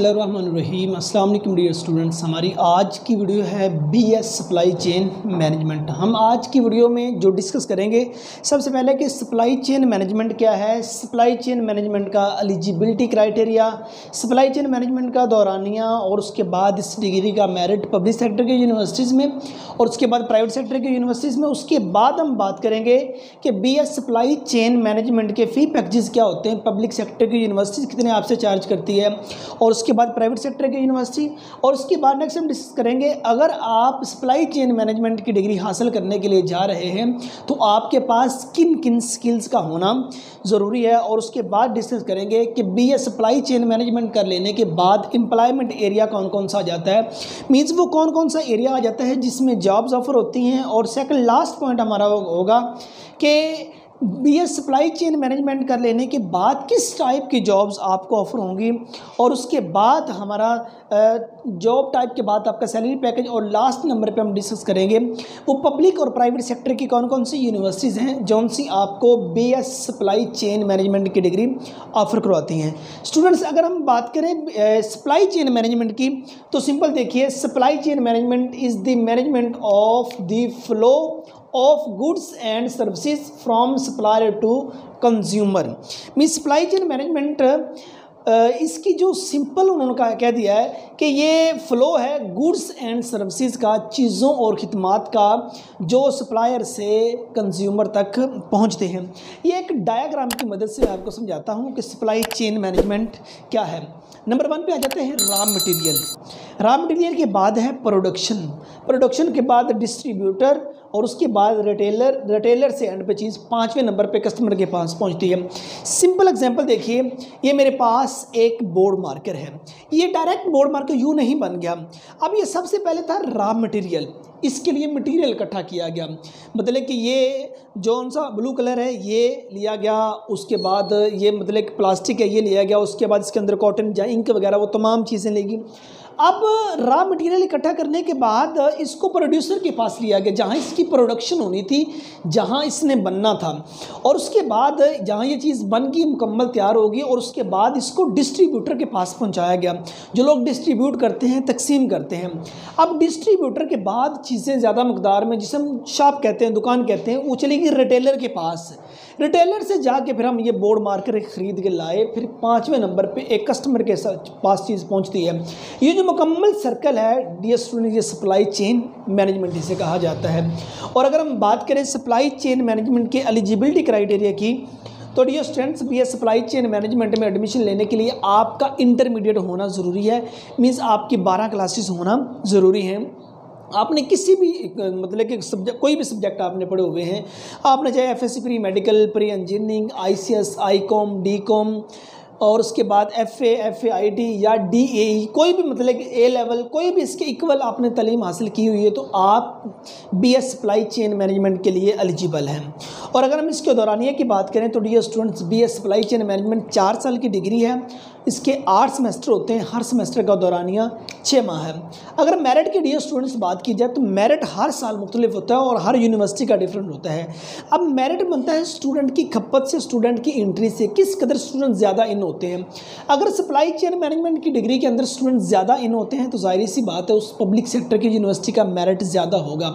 बिस्मिल्लाहिर्रहमानिर्रहीम। अस्सलाम वालेकुम डियर स्टूडेंट्स। हमारी आज की वीडियो है बीएस सप्लाई चेन मैनेजमेंट। हम आज की वीडियो में जो डिस्कस करेंगे, सबसे पहले कि सप्लाई चेन मैनेजमेंट क्या है, सप्लाई चेन मैनेजमेंट का eligibility criteria, supply chain management का दौरानिया, और उसके बाद इस डिग्री का मेरिट पब्लिक सेक्टर के यूनिवर्सिटीज़ में और उसके बाद प्राइवेट सेक्टर के यूनिवर्सिटीज़ में। उसके बाद हम बात करेंगे कि बीएस सप्लाई चेन मैनेजमेंट के फ़ी पैकेजेस क्या होते हैं, पब्लिक सेक्टर की यूनिवर्सिटीज़ कितने आपसे चार्ज करती है, और उसके बाद प्राइवेट सेक्टर की यूनिवर्सिटी। और उसके बाद नेक्स्ट हम डिस्कस करेंगे, अगर आप सप्लाई चेन मैनेजमेंट की डिग्री हासिल करने के लिए जा रहे हैं तो आपके पास किन किन स्किल्स का होना ज़रूरी है। और उसके बाद डिस्कस करेंगे कि बीएस सप्लाई चेन मैनेजमेंट कर लेने के बाद एम्प्लॉयमेंट एरिया कौन कौन सा आ जाता है, मीन्स वो कौन कौन सा एरिया आ जाता है जिसमें जॉब्स ऑफर होती हैं। और सेकंड लास्ट पॉइंट हमारा होगा कि बीएस सप्लाई चेन मैनेजमेंट कर लेने के बाद किस टाइप की जॉब्स आपको ऑफर होंगी, और उसके बाद हमारा जॉब टाइप के बाद आपका सैलरी पैकेज, और लास्ट नंबर पे हम डिस्कस करेंगे वो पब्लिक और प्राइवेट सेक्टर की कौन कौन सी यूनिवर्सिटीज़ हैं जौन सी आपको बीएस सप्लाई चेन मैनेजमेंट की डिग्री ऑफर करवाती हैं। स्टूडेंट्स, अगर हम बात करें सप्लाई चेन मैनेजमेंट की, तो सिंपल देखिए, supply chain management is the management of the flow of goods and services from supplier to consumer। Means supply chain management इसकी जो सिंपल उन्होंने कह दिया है कि ये फ़्लो है गुड्स एंड सर्विसेज का, चीज़ों और खिदमात का, जो सप्लायर से कंज्यूमर तक पहुंचते हैं। ये एक डायग्राम की मदद से आपको समझाता हूं कि सप्लाई चेन मैनेजमेंट क्या है। नंबर 1 पे आ जाते हैं रॉ मटेरियल। रॉ मटेरियल के बाद है प्रोडक्शन, प्रोडक्शन के बाद डिस्ट्रीब्यूटर, और उसके बाद रिटेलर, रिटेलर से एंड पे चीज़ 5वें नंबर पे कस्टमर के पास पहुंचती है। सिंपल एग्जांपल देखिए, ये मेरे पास एक बोर्ड मार्कर है, ये डायरेक्ट बोर्ड मार्कर यूँ नहीं बन गया। अब ये सबसे पहले था रॉ मटेरियल, इसके लिए मटेरियल इकट्ठा किया गया, मतलब कि ये जौन सा ब्लू कलर है ये लिया गया, उसके बाद ये मतलब कि प्लास्टिक है ये लिया गया, उसके बाद इसके अंदर कॉटन या इंक वगैरह वो तमाम चीज़ें लेगी। अब रॉ मटेरियल इकट्ठा करने के बाद इसको प्रोड्यूसर के पास लिया गया जहाँ इसकी प्रोडक्शन होनी थी, जहाँ इसने बनना था, और उसके बाद जहाँ ये चीज़ बन गई मुकम्मल तैयार होगी, और उसके बाद इसको डिस्ट्रीब्यूटर के पास पहुँचाया गया, जो लोग डिस्ट्रीब्यूट करते हैं, तकसीम करते हैं। अब डिस्ट्रीब्यूटर के बाद चीज़ें ज़्यादा मकदार में, जिसे हम शॉप कहते हैं, दुकान कहते हैं, वो चलेगी रिटेलर के पास। रिटेलर से जाके फिर हम ये बोर्ड मार्कर ख़रीद के लाए, फिर 5वें नंबर पे एक कस्टमर के पास चीज़ पहुंचती है। ये जो मुकम्मल सर्कल है डियर स्टूडेंट, ये सप्लाई चेन मैनेजमेंट इसे कहा जाता है। और अगर हम बात करें सप्लाई चेन मैनेजमेंट के एलिजिबिलिटी क्राइटेरिया की, तो dear students, BS supply chain management में एडमिशन लेने के लिए आपका इंटरमीडिएट होना ज़रूरी है, मीन्स आपकी 12 क्लासेस होना ज़रूरी है। आपने किसी भी मतलब कि सब्जेक्ट, कोई भी सब्जेक्ट आपने पढ़े हुए हैं, आपने चाहे FSc pre medical, pre engineering, ICS, Icom, डीकॉम, और उसके बाद एफए, एफएआईटी या डीएई, कोई भी मतलब कि ए लेवल, कोई भी इसके इक्वल आपने तालीम हासिल की हुई है, तो आप बीएस सप्लाई चेन मैनेजमेंट के लिए एलिजिबल हैं। और अगर हम इसके दौरानिया की बात करें तो dear students, BS supply chain management 4 साल की डिग्री है, इसके 8 सेमेस्टर होते हैं, हर सेमेस्टर का दौरानिया 6 माह है। अगर मेरिट की डियर स्टूडेंट्स बात की जाए तो मेरिट हर साल मुख्तलिफ होता है और हर यूनिवर्सिटी का डिफरेंट होता है। अब मेरिट बनता है स्टूडेंट की खपत से, स्टूडेंट की एंट्री से, किस कदर स्टूडेंट ज़्यादा इन होते हैं। अगर सप्लाई चेन मैनेजमेंट की डिग्री के अंदर स्टूडेंट ज़्यादा इन होते हैं तो जाहिर सी बात है उस पब्लिक सेक्टर की यूनिवर्सिटी का मेरिट ज़्यादा होगा।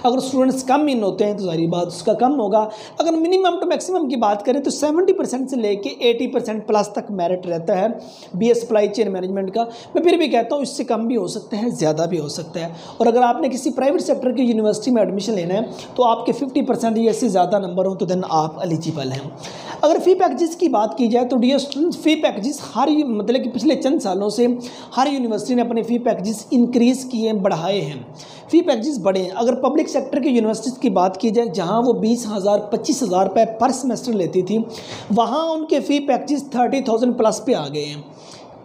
अगर स्टूडेंट्स कम इन होते हैं तो जाहिर बात उसका कम होगा। अगर मिनिमम टू मैक्सिमम की बात करें तो 70% से लेके 80% प्लस तक मेरिट रहता है बीएस सप्लाई चेन मैनेजमेंट का। मैं फिर भी कहता हूँ इससे कम भी हो सकता है, ज़्यादा भी हो सकता है। और अगर आपने किसी प्राइवेट सेक्टर की यूनिवर्सिटी में एडमिशन लेना है तो आपके 50% या इससे ज़्यादा नंबर हो तो देन आप एलिजिबल हैं। अगर फ़ी पैकेजेस की बात की जाए तो डियर स्टूडेंट्स, फ़ी पैकेजेस हर मतलब कि पिछले चंद सालों से हर यूनिवर्सिटी ने अपने फ़ी पैकेजेस इंक्रीज़ किए, बढ़ाए हैं, फ़ी पैकेजेस बढ़े हैं। अगर पब्लिक सेक्टर की यूनिवर्सिटीज़ की बात की जाए जहां वो 20,000 25,000 रुपये पर सेमेस्टर लेती थी, वहां उनके फ़ी पैकेजेस 30,000 प्लस पे आ गए हैं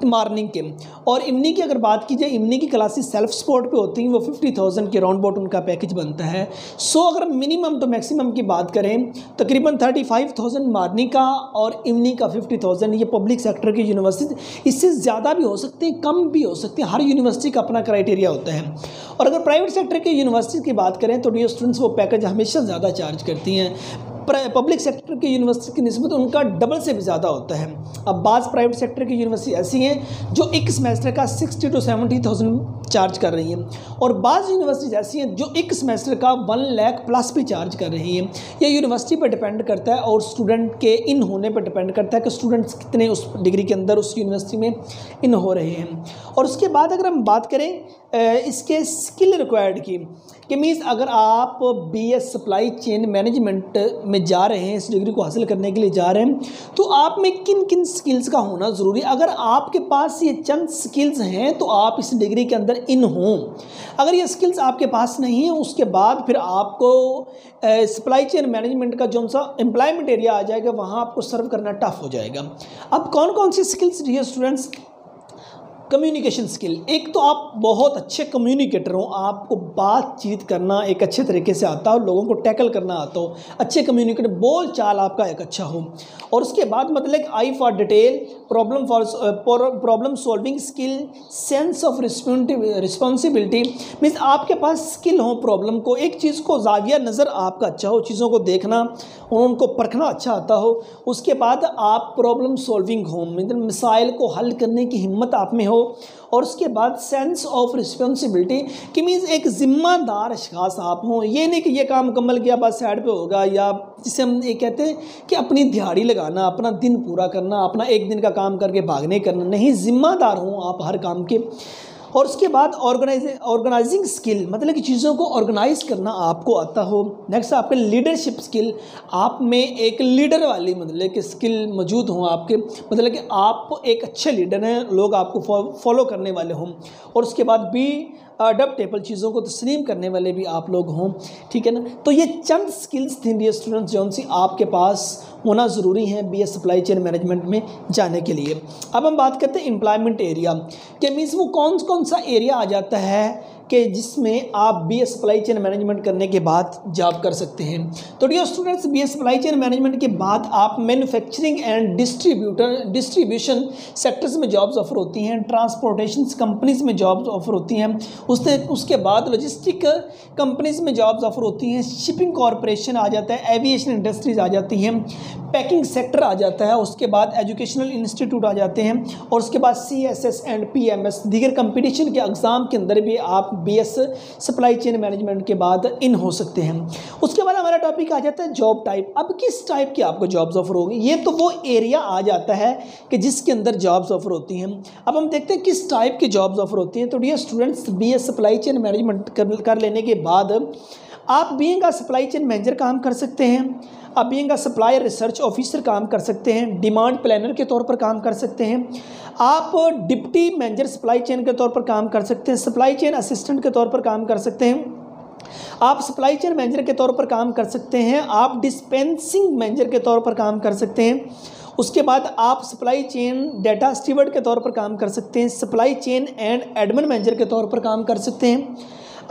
मॉर्निंग के। और इवनिंग की अगर बात की जाए, इवनिंग की क्लासेस सेल्फ सपोर्ट पे होती हैं, वो 50,000 के राउंड अबाउट उनका पैकेज बनता है। सो अगर मिनिमम तो मैक्सिमम की बात करें, तकरीबन 35,000 मॉर्निंग का और इवनिंग का 50,000, ये पब्लिक सेक्टर की यूनिवर्सिटी, इससे ज़्यादा भी हो सकते हैं, कम भी हो सकते हैं, हर यूनिवर्सिटी का अपना क्राइटेरिया होता है। और अगर प्राइवेट सेक्टर की यूनिवर्सिटी की बात करें तो डियर स्टूडेंट्स, वो पैकेज हमेशा ज़्यादा चार्ज करती हैं। पब्लिक सेक्टर की यूनिवर्सिटी की निस्बत उनका डबल से भी ज़्यादा होता है। अब बाज़ प्राइवेट सेक्टर की यूनिवर्सिटी ऐसी हैं जो एक सेमेस्टर का 60 to 70,000 चार्ज कर रही हैं, और बाज़ यूनिवर्सिटीज़ ऐसी हैं जो एक सेमेस्टर का 1 लाख प्लस भी चार्ज कर रही हैं। यह यूनिवर्सिटी पर डिपेंड करता है और स्टूडेंट के इन होने पर डिपेंड करता है कि स्टूडेंट्स कितने उस डिग्री के अंदर उस यूनिवर्सिटी में इन हो रहे हैं। और उसके बाद अगर हम बात करें इसके स्किल रिक्वायर्ड की, कि मीन्स अगर आप बीएस सप्लाई चेन मैनेजमेंट में जा रहे हैं, इस डिग्री को हासिल करने के लिए जा रहे हैं, तो आप में किन किन स्किल्स का होना ज़रूरी है। अगर आपके पास ये चंद स्किल्स हैं तो आप इस डिग्री के अंदर इन हों। अगर ये स्किल्स आपके पास नहीं है, उसके बाद फिर आपको सप्लाई चेन मैनेजमेंट का जो सा एम्प्लॉयमेंट एरिया आ जाएगा वहाँ आपको सर्व करना टफ हो जाएगा। अब कौन कौन सी skills dear students? Communication skill, एक तो आप बहुत अच्छे कम्युनिकेटर हो, आपको बातचीत करना एक अच्छे तरीके से आता हो, लोगों को टैकल करना आता हो, अच्छे कम्युनिकेटर, बोल चाल आपका एक अच्छा हो। और उसके बाद मतलब eye for detail, problem solving skill, sense of responsibility, means आपके पास स्किल हो प्रॉब्लम को, एक चीज़ को जाविया नज़र आपका अच्छा हो, चीज़ों को देखना और उनको परखना अच्छा आता हो। उसके बाद आप प्रॉब्लम सॉल्विंग हो, मतलब मिसाइल को हल करने की हिम्मत आप में हो। और उसके बाद सेंस ऑफ रिस्पॉन्सिबिलिटी कि मीन्स एक जिम्मेदार अशखास आप हों, ये नहीं कि ये काम मुकम्मल किया बस साइड पे होगा, या जिसे हम ये कहते हैं कि अपनी दिहाड़ी लगाना, अपना दिन पूरा करना, अपना एक दिन का काम करके भागने करना, नहीं, जिम्मेदार हों आप हर काम के। और उसके बाद ऑर्गेनाइजिंग स्किल, मतलब कि चीज़ों को ऑर्गेनाइज करना आपको आता हो। नेक्स्ट आपके लीडरशिप स्किल, आप में एक लीडर वाली मतलब कि स्किल मौजूद हों आपके, मतलब कि आप एक अच्छे लीडर हैं, लोग आपको फॉलो करने वाले हों। और उसके बाद भी अडप्टेबल, चीज़ों को तस्लीम करने वाले भी आप लोग हों, ठीक है ना। तो ये चंद स्किल्स थी डियर स्टूडेंट्स जो सी आपके पास होना ज़रूरी है बीएस सप्लाई चेन मैनेजमेंट में जाने के लिए। अब हम बात करते हैं एम्प्लॉयमेंट एरिया के, मीन्स वो कौन कौन सा एरिया आ जाता है कि जिसमें आप बीएस सप्लाई चेन मैनेजमेंट करने के बाद जॉब कर सकते हैं। तो dear students, BS supply chain management के बाद आप मैन्युफैक्चरिंग एंड डिस्ट्रीब्यूशन सेक्टर्स में जॉब्स ऑफर होती हैं, ट्रांसपोर्टेशन कंपनीज में जॉब्स ऑफर होती हैं, उसके बाद लॉजिस्टिक कंपनीज में जॉब्स ऑफर होती हैं, शिपिंग कॉरपोरेशन आ जाता है, एविएशन इंडस्ट्रीज आ जाती हैं, पैकिंग सेक्टर आ जाता है, उसके बाद एजुकेशनल इंस्टीट्यूट आ जाते हैं, और उसके बाद CSS एंड PMS दीगर कंपटीशन के एग्ज़ाम के अंदर भी आप BS सप्लाई चेन मैनेजमेंट के बाद इन हो सकते हैं। उसके बाद हमारा टॉपिक आ जाता है जॉब टाइप। अब किस टाइप की आपको जॉब्स ऑफर होगी, ये तो वो एरिया आ जाता है कि जिसके अंदर जॉब्स ऑफर होती हैं। अब हम देखते हैं किस टाइप की जॉब्स ऑफर होती हैं। तो dear students, BS supply chain management कर लेने के बाद आप being a supply chain manager काम कर सकते हैं, आप being a supplier research officer काम कर सकते हैं, डिमांड प्लानर के तौर पर काम कर सकते हैं, आप डिप्टी मैनेजर सप्लाई चेन के तौर पर काम कर सकते हैं, सप्लाई चेन असिस्टेंट के तौर पर काम कर सकते हैं, आप सप्लाई चेन मैनेजर के तौर पर काम कर सकते हैं, आप डिस्पेंसिंग मैनेजर के तौर पर काम कर सकते हैं। उसके बाद आप सप्लाई चेन डेटा स्टीवर्ड के तौर पर काम कर सकते हैं, supply chain and admin manager के तौर पर काम कर सकते हैं।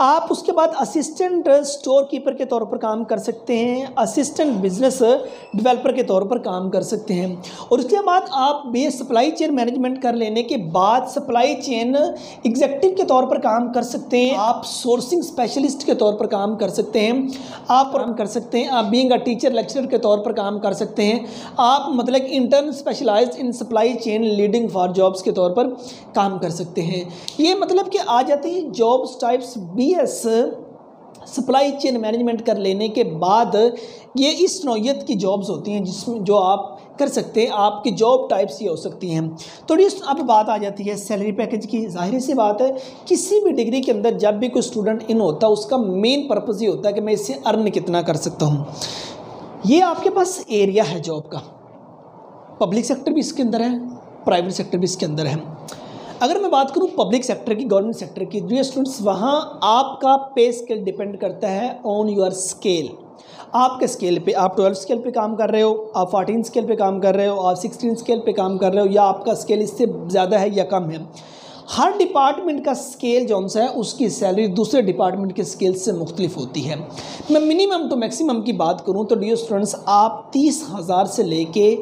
आप उसके बाद असिस्टेंट स्टोर कीपर के तौर पर काम कर सकते हैं, असिस्टेंट बिजनेस डेवलपर के तौर पर काम कर सकते हैं। और उसके बाद आप बेस सप्लाई चेन मैनेजमेंट कर लेने के बाद सप्लाई चेन एग्जीक्यूटिव के तौर पर काम कर सकते हैं, आप सोर्सिंग स्पेशलिस्ट के तौर पर काम कर सकते हैं, आप काम कर सकते हैं, आप बीइंग अ टीचर लेक्चरर के तौर पर काम कर सकते हैं, आप मतलब intern specialised in supply chain leading for jobs के तौर पर काम कर सकते हैं। ये मतलब कि आ जाती है jobs types BS supply chain management कर लेने के बाद। ये इस नौयत की जॉब्स होती हैं जिसमें जो आप कर सकते हैं, आपकी जॉब टाइप्स ये हो सकती हैं। तो अब बात आ जाती है सैलरी पैकेज की। जाहिर सी बात है, किसी भी डिग्री के अंदर जब भी कोई स्टूडेंट इन होता है उसका मेन पर्पज़ ये होता है कि मैं इससे अर्न कितना कर सकता हूँ। ये आपके पास एरिया है जॉब का, पब्लिक सेक्टर भी इसके अंदर है, प्राइवेट सेक्टर भी इसके अंदर है। अगर मैं बात करूं पब्लिक सेक्टर की, गवर्नमेंट सेक्टर की, डियर स्टूडेंट्स, वहाँ आपका पे स्केल डिपेंड करता है ऑन योर स्केल। आपके स्केल पे, आप 12 स्केल पे काम कर रहे हो, आप 14 स्केल पे काम कर रहे हो, आप 16 स्केल पे काम कर रहे हो, या आपका स्केल इससे ज़्यादा है या कम है। हर डिपार्टमेंट का स्केल जो है उसकी सैलरी दूसरे डिपार्टमेंट के स्केल से मुख्तलिफ होती है। मैं मिनिमम टू मैक्सिमम की बात करूँ तो डियर स्टूडेंट्स, आप 30,000 से लेके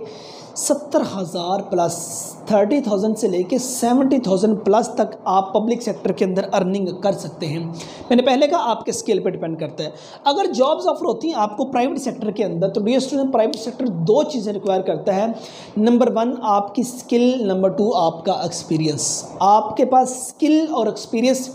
70,000 प्लस 30,000 से लेके 70,000 प्लस तक आप पब्लिक सेक्टर के अंदर अर्निंग कर सकते हैं। मैंने पहले कहा आपके स्किल पे डिपेंड करता है। अगर जॉब्स ऑफर होती हैं आपको प्राइवेट सेक्टर के अंदर, तो डियर स्टूडेंट प्राइवेट सेक्टर दो चीज़ें रिक्वायर करता है। नंबर 1 आपकी स्किल, नंबर 2 आपका एक्सपीरियंस। आपके पास स्किल और एक्सपीरियंस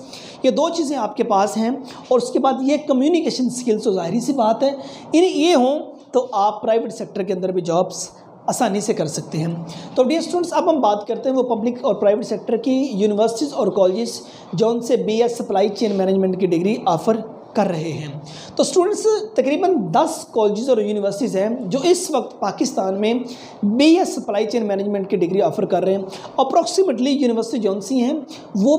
ये दो चीज़ें आपके पास हैं, और उसके बाद ये कम्युनिकेशन स्किल्स, तो जाहिर सी बात है ये हों तो आप प्राइवेट सेक्टर के अंदर भी जॉब्स आसानी से कर सकते हैं। तो डियर स्टूडेंट्स अब हम बात करते हैं वो पब्लिक और प्राइवेट सेक्टर की यूनिवर्सिटीज़ और कॉलेजेस जो उनसे BS सप्लाई चेन मैनेजमेंट की डिग्री ऑफ़र कर रहे हैं। तो स्टूडेंट्स तकरीबन 10 कॉलेजेस और यूनिवर्सिटीज़ हैं जो इस वक्त पाकिस्तान में BS सप्लाई चेन मैनेजमेंट की डिग्री ऑफ़र कर रहे हैं। अप्रॉक्सीमेटली यूनिवर्सिटी जौन सी हैं वो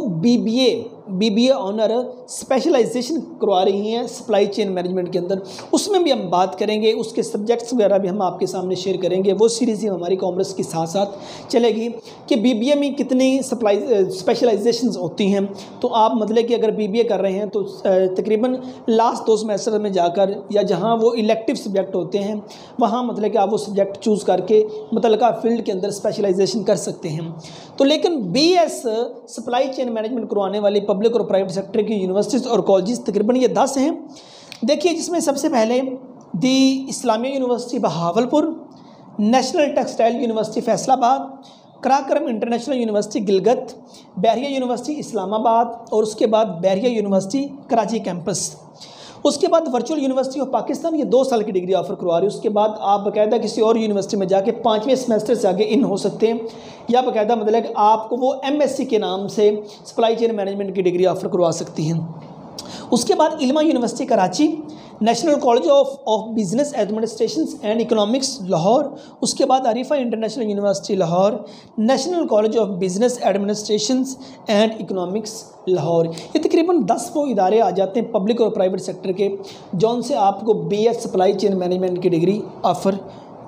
BBA ऑनर स्पेशलाइजेशन करवा रही हैं सप्लाई चेन मैनेजमेंट के अंदर। उसमें भी हम बात करेंगे, उसके सब्जेक्ट्स वगैरह भी हम आपके सामने शेयर करेंगे। वो सीरीज़ ही हमारी कॉमर्स के साथ साथ चलेगी कि BBA में कितनी स्पेशलाइजेशंस होती हैं। तो आप मतलब कि अगर BBA कर रहे हैं तो तकरीबन लास्ट 2 सेमेस्टर में जाकर या जहाँ वो इलेक्टिव सब्जेक्ट होते हैं वहाँ मतलब कि आप वो सब्जेक्ट चूज़ करके मुतल्लिका फील्ड के अंदर स्पेशलाइजेशन कर सकते हैं। तो लेकिन BS सप्लाई चेन मैनेजमेंट करवाने वाली पब्लिक और प्राइवेट सेक्टर की यूनिवर्सिटीज़ और कॉलेजेस तकरीबन ये 10 हैं। देखिए जिसमें सबसे पहले the Islamia university Bahawalpur, national textile university Faisalabad, Karakoram international university Gilgit, Bahria university Islamabad, और उसके बाद बैरिया यूनिवर्सिटी कराची कैंपस। उसके बाद वर्चुअल यूनिवर्सिटी ऑफ पाकिस्तान ये 2 साल की डिग्री ऑफर करवा रही है। उसके बाद आप बाकायदा किसी और यूनिवर्सिटी में जाके 5वें सेमेस्टर से आगे इन हो सकते हैं, या बाकायदा मतलब कि आपको वो MSc के नाम से सप्लाई चेन मैनेजमेंट की डिग्री ऑफर करवा सकती हैं। उसके बाद Ilma university Karachi, national college of business administration and economics Lahore, उसके बाद Arifa international university Lahore, national college of business administration and economics Lahore. ये तकरीबन 10 वो इदारे आ जाते हैं पब्लिक और प्राइवेट सेक्टर के जौन से आपको BS सप्लाई चेन मैनेजमेंट की डिग्री ऑफ़र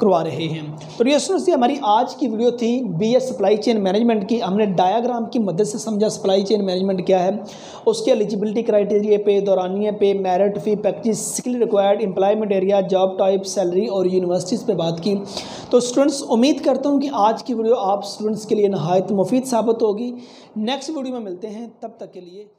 करवा रहे हैं। तो डियर स्टूडेंट्स ये हमारी आज की वीडियो थी BS सप्लाई चेन मैनेजमेंट की। हमने डायग्राम की मदद से समझा सप्लाई चेन मैनेजमेंट क्या है, उसके एलिजिबिलिटी क्राइटेरिया पे, दौरानिया पे, merit fee, package, skill required, employment area, job type, salary और यूनिवर्सिटीज़ पे बात की। तो स्टूडेंट्स उम्मीद करता हूँ कि आज की वीडियो आप स्टूडेंट्स के लिए नहायत मुफीद साबित होगी। नेक्स्ट वीडियो में मिलते हैं, तब तक के लिए